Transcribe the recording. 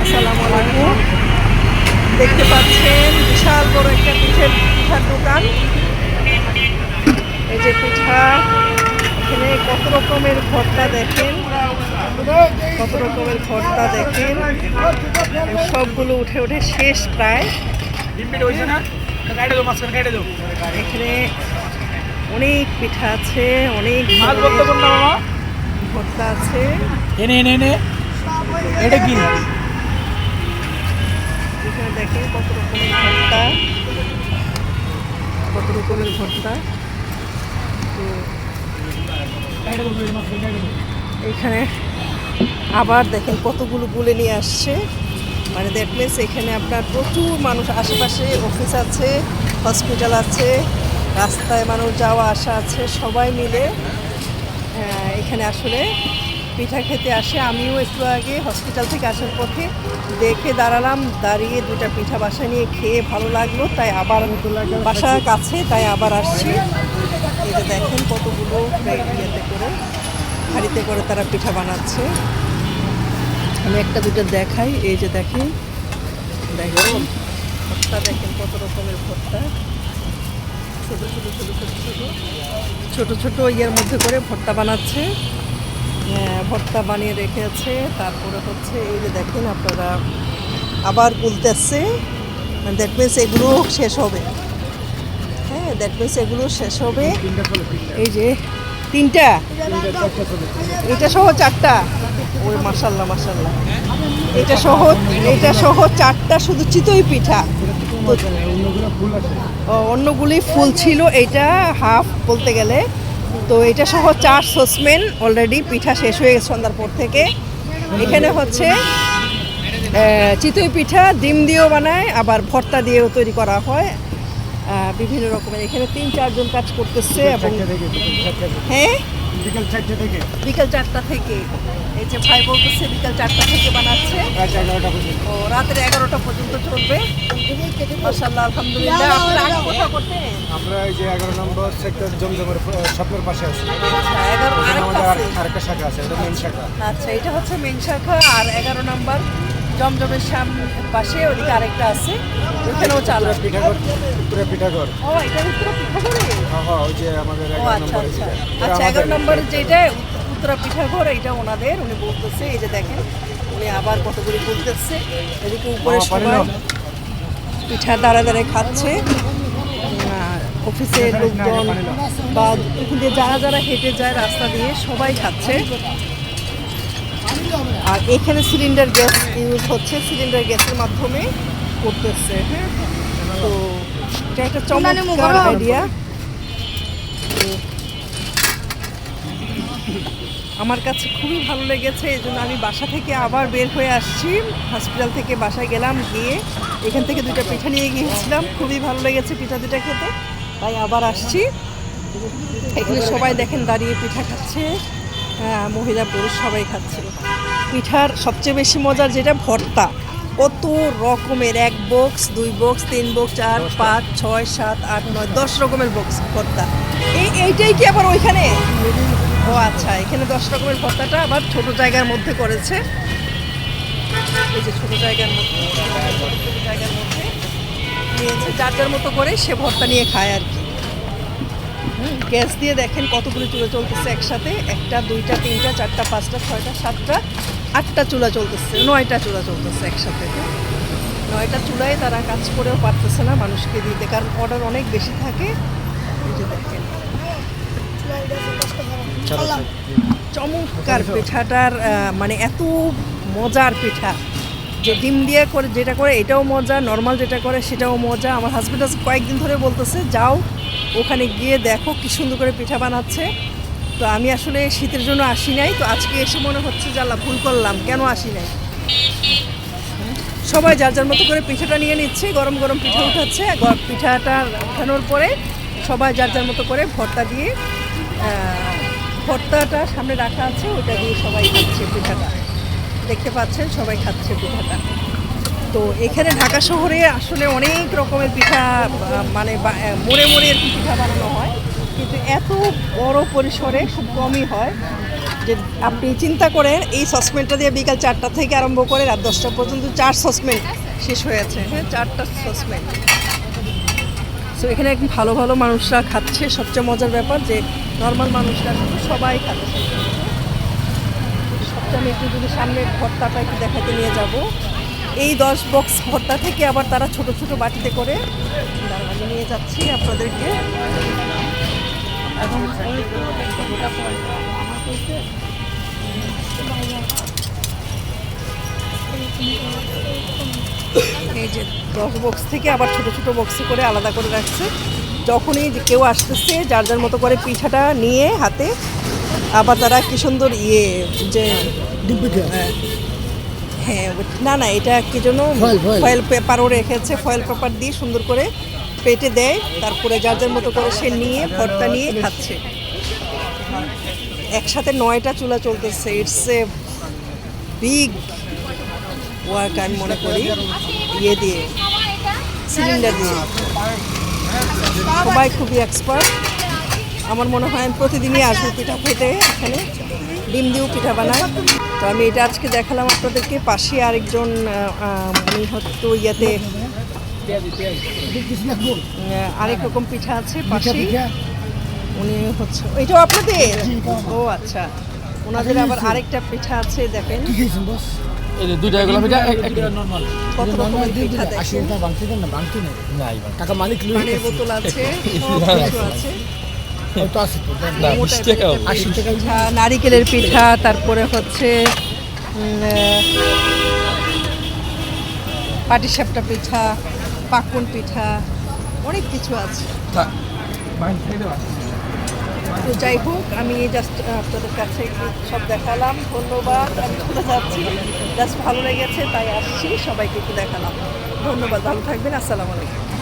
আসসালামু আলাইকুম। দেখতে পাচ্ছেন বিশাল বড় একটা পিঠার দোকান। এই যে পিঠা, এখানে কত রকমের ভর্তা দেখেন, কত রকমের ভর্তা দেখেন। সবগুলো উঠে উঠে শেষ প্রায়। এখানে অনেক পিঠা আছে, অনেক ভর্তা আছে। এটা কি এখানে দেখেন কত রকমের ভর্তা, কত রকমের ভর্তা। তো এখানে আবার দেখেন কতগুলো গুলে নিয়ে আসছে, মানে দ্যাট মিনস এখানে আপনার প্রচুর মানুষ, আশেপাশে অফিস আছে, হসপিটাল আছে, রাস্তায় মানুষ যাওয়া আসা আছে, সবাই মিলে এখানে আসলে পিঠা খেতে আসে। আমিও একটু আগে হসপিটাল থেকে আসার পথে দেখে দাঁড়ালাম, দাঁড়িয়ে দুটা পিঠা বাসায় নিয়ে খেয়ে ভালো লাগলো, তাই আবার বাসার কাছে, তাই আবার আসছি। এই যে দেখেন কতগুলো ইয়েতে করে, হাঁড়িতে করে তারা পিঠা বানাচ্ছে। আমি একটা দুটো দেখাই। এই যে দেখেন, দেখেন ভর্তা, দেখেন কত রকমের ভর্তা, ছোট ছোট ছোট ছোট ছোট ছোট ছোট ইয়ের মধ্যে করে ভর্তা বানাচ্ছে। ভর্তা বানিয়ে রেখেছে। তারপরে হচ্ছে এই যে দেখেন আপনারা আবার গুলতেছে, দ্যাট মিনস এগুলো শেষ হবে। হ্যাঁ, দ্যাট মিনস এগুলো শেষ হবে। এই যে তিনটা, এটা সহ চারটা। ওই মাশাল্লাহ মাশাল্লাহ, এটা সহ চারটা শুধু চিতই পিঠা। অন্যগুলি ফুল ছিল, এইটা হাফ বলতে গেলে। তো এটা সহ 4 সসমেন অলরেডি পিঠা শেষ হয়ে গেছে সন্ধ্যার পর থেকে। এখানে হচ্ছে চিতই পিঠা ডিম দিয়েও বানায়, আবার ভর্তা দিয়েও তৈরি করা হয় বিভিন্ন রকমের। এখানে 3-4 জন কাজ করতেছে। এবং হ্যাঁ, বিকাল 4টা থেকে, এই যে ভাই বলতেছে বিকাল 4টা থেকে বানাচ্ছে, ও রাতের 11টা পর্যন্ত চলবে। মাশাআল্লাহ, আলহামদুলিল্লাহ। আপনারা আগে কোথাও করতেন? আমরা এই যে 11 নম্বর সেক্টর জমজমের স্বপ্নের পাশে আছি। আচ্ছা, 11 আরেকটা শাখা আছে, এটা মেইন শাখা। আচ্ছা, এটা হচ্ছে মেইন শাখা। আর 11 নম্বর জমজমের পাশে ওদিকে আরেকটা আছে, ওইখানেও চালু পিঠাঘর, উত্তরে পিঠাঘর। ও, এটা উত্তরা পিঠাঘর। হ্যাঁ, ওই যে আমাদের 11 আচ্ছা নম্বরে আচ্ছা যেটা। আচ্ছা, 11 নম্বর যেটা উত্তরা পিঠাঘর, এটা ওনাদের। উনি বলতেছে, এই যে দেখেন উনি আবার কতগুলি বলতেছে। এদিকে উপরে সবাই পিঠা দাঁড়া দাঁড়ায় খাচ্ছে। অফিসের লোকজন বা এখানে যারা যারা হেঁটে যায় রাস্তা দিয়ে, সবাই খাচ্ছে। আর এখানে সিলিন্ডার গ্যাস ইউজ হচ্ছে, সিলিন্ডার গ্যাসের মাধ্যমে করতেছে। হ্যাঁ, তো এটা একটা চমৎকার আইডিয়া। আমার কাছে খুবই ভালো লেগেছে, এই জন্য আমি বাসা থেকে আবার বের হয়ে আসছি। হসপিটাল থেকে বাসায় গেলাম, গিয়ে এখান থেকে 2টা পিঠা নিয়ে গিয়েছিলাম। খুবই ভালো লেগেছে পিঠা 2টা খেতে, তাই আবার আসছি। এখানে সবাই দেখেন দাঁড়িয়ে পিঠা খাচ্ছে, মহিলা পুরুষ সবাই খাচ্ছে। পিঠার সবচেয়ে বেশি মজার যেটা ভর্তা, কত রকমের, 1 বক্স, 2 বক্স, 3 বক্স, 4, 5, 6, 7, 8, 9, 10 রকমের বক্স ভর্তা। এইটাই কি আবার ওইখানে? ও আচ্ছা, এখানে 10 রকমের ভর্তাটা আবার ছোট জায়গার মধ্যে করেছে। এই যে ছোট জায়গার মধ্যে নিয়েছে, যার যার মতো করে সে ভর্তা নিয়ে খায় আর কি। গ্যাস দিয়ে দেখেন কতগুলো চুলা চলতেছে একসাথে, 1টা 2টা 3টা 4টা 5টা 6টা 7টা 8টা চুলা চলতেছে, 9টা চুলা চলতেছে একসাথে। 9টা চুলায় তারা কাজ করেও পারতেছে না মানুষকে দিতে, কারণ অর্ডার অনেক বেশি থাকে। এই যে দেখেন চমৎকার পিঠাটার, মানে এত মজার পিঠা যে ডিম দিয়ে করে যেটা করে এটাও মজা, নর্মাল যেটা করে সেটাও মজা। আমার হাজব্যান্ড কয়েকদিন ধরে বলতেছে যাও ওখানে গিয়ে দেখো কি সুন্দর করে পিঠা বানাচ্ছে। তো আমি আসলে শীতের জন্য আসি নাই, তো আজকে এসে মনে হচ্ছে যে আল্লাহ ভুল করলাম, কেন আসি নাই। সবাই যার যার মতো করে পিঠাটা নিয়ে নিচ্ছে, গরম গরম পিঠা উঠাচ্ছে। পিঠাটা উঠানোর পরে সবাই যার যার মতো করে ভর্তা দিয়ে, ভর্তাটা সামনে রাখা আছে, ওটা দিয়ে সবাই খাচ্ছে পিঠাটা। দেখতে পাচ্ছেন সবাই খাচ্ছে পিঠাটা। তো এখানে ঢাকা শহরে আসলে অনেক রকমের পিঠা, মানে মোড়ে মোড়ে এরকম পিঠা বানানো হয়। কিন্তু এত বড় পরিসরে খুব কমই হয়। যে আপনি চিন্তা করেন এই সসপ্যানটা দিয়ে বিকাল 4টা থেকে আরম্ভ করে রাত 10টা পর্যন্ত 4 সসপ্যান শেষ হয়েছে। হ্যাঁ, 4টা সসপ্যান। সো এখানে একদম ভালো ভালো মানুষরা খাচ্ছে। সবচেয়ে মজার ব্যাপার যে নর্মাল মানুষরা কিন্তু সবাই খাচ্ছে। সবচেয়ে আমি একটু যদি সামনে ভর্তাটা একটু দেখাতে নিয়ে যাব। এই 10 বক্স ভর্তা থেকে আবার তারা ছোট ছোট বাটিতে করে আমি নিয়ে যাচ্ছি আপনাদেরকে। এই যে 10 বক্স থেকে আবার ছোট ছোট বক্সে করে আলাদা করে রাখছে। যখনই যে কেউ আসতেছে যার যার মতো করে পিঠাটা নিয়ে হাতে, আবার তারা কি সুন্দর যে হ্যাঁ না না এটা কি জন্য ফয়েল পেপারও রেখেছে, ফয়েল পেপার দিয়ে সুন্দর করে পেটে দেয়, তারপরে যার যার মতো করে সে নিয়ে ভর্তা নিয়ে খাচ্ছে। একসাথে 9টা চুলা চলতেছে। ইটস এ বিগ ওয়ার্ক আমি মনে করি, দিয়ে সিলিন্ডার দিয়ে। সবাই খুবই এক্সপার্ট। আমার মনে হয় আমি প্রতিদিনই আসবো পিঠা খেতে। এখানে ডিম দিয়েও পিঠা বানায়। তো আমি এটা আজকে দেখালাম আপনাদেরকে। পাশে আরেকজন উনি হয়তো আরেক রকম পিঠা আছে পাশে। উনি হচ্ছে এটাও আপনাদের? ও আচ্ছা, ওনাদের আবার আরেকটা পিঠা আছে দেখেন। কত রকমের পিঠা দেখেন। পানির বোতল আছে, সব কিছু আছে। পিঠা, নারিকেলের পিঠা, তারপরে হচ্ছে পাটিসাপটা পিঠা, পাকুন পিঠা, অনেক কিছু আছে। তো যাই হোক, আমি জাস্ট আপনাদের কাছে সব দেখালাম। ধন্যবাদ। আমি চলে যাচ্ছি, জাস্ট ভালো লেগেছে তাই আসছি, সবাইকে একটু দেখালাম। ধন্যবাদ, ভালো থাকবেন। আসসালামু আলাইকুম।